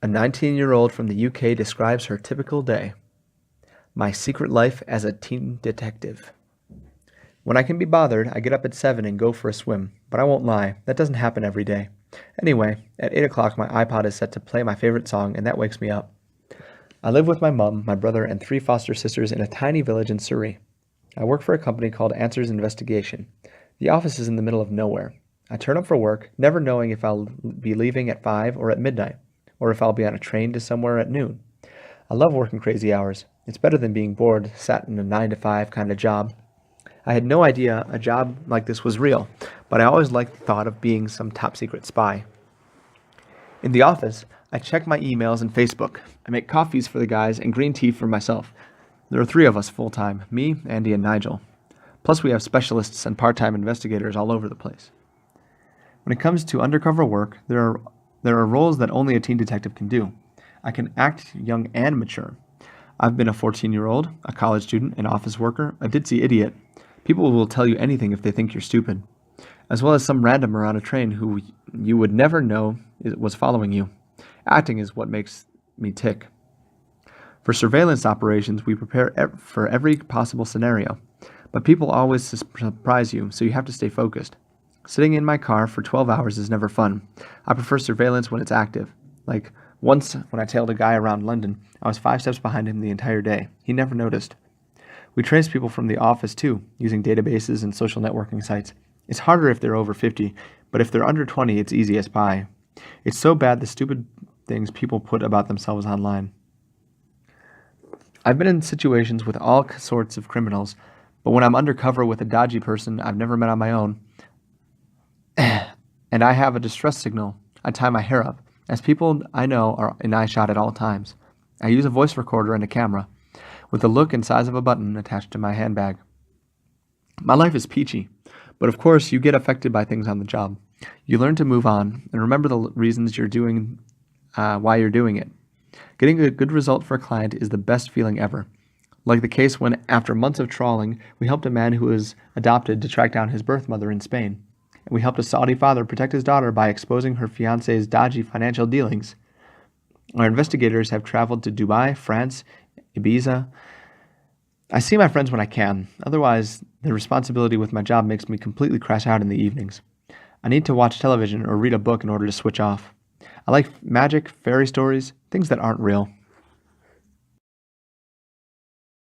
A 19-year-old from the UK describes her typical day. My secret life as a teen detective. When I can be bothered, I get up at 7 and go for a swim, but I won't lie, that doesn't happen every day. Anyway, at 8 o'clock my iPod is set to play my favorite song, and that wakes me up. I live with my mom, my brother, and 3 foster sisters in a tiny village in Surrey. I work for a company called Answers Investigation. The office is in the middle of nowhere. I turn up for work, never knowing if I'll be leaving at 5 or at midnight, or if I'll be on a train to somewhere at noon. I love working crazy hours. It's better than being bored, sat in a 9 to 5 kind of job. I had no idea a job like this was real, but I always liked the thought of being some top secret spy. In the office, I check my emails and Facebook. I make coffees for the guys and green tea for myself. There are 3 of us full-time, me, Andy, and Nigel. Plus we have specialists and part-time investigators all over the place. When it comes to undercover work, there are roles that only a teen detective can do. I can act young and mature. I've been a 14-year-old, a college student, an office worker, a ditzy idiot. People will tell you anything if they think you're stupid, as well as some randomer on a train who you would never know was following you. Acting is what makes me tick. For surveillance operations, we prepare for every possible scenario, but people always surprise you, so you have to stay focused. Sitting in my car for 12 hours is never fun. I prefer surveillance when it's active. Like once when I tailed a guy around London, I was 5 steps behind him the entire day. He never noticed. We trace people from the office too, using databases and social networking sites. It's harder if they're over 50, but if they're under 20, it's easy as pie. It's so bad the stupid things people put about themselves online. I've been in situations with all sorts of criminals, but when I'm undercover with a dodgy person I've never met on my own, and I have a distress signal, I tie my hair up, as people I know are in eyeshot at all times. I use a voice recorder and a camera, with the look and size of a button attached to my handbag. My life is peachy, but of course you get affected by things on the job. You learn to move on and remember the reasons you're doing, why you're doing it. Getting a good result for a client is the best feeling ever. Like the case when, after months of trawling, we helped a man who was adopted to track down his birth mother in Spain. And we helped a Saudi father protect his daughter by exposing her fiancé's dodgy financial dealings. Our investigators have traveled to Dubai, France, Ibiza. I see my friends when I can. Otherwise, the responsibility with my job makes me completely crash out in the evenings. I need to watch television or read a book in order to switch off. I like magic, fairy stories, things that aren't real.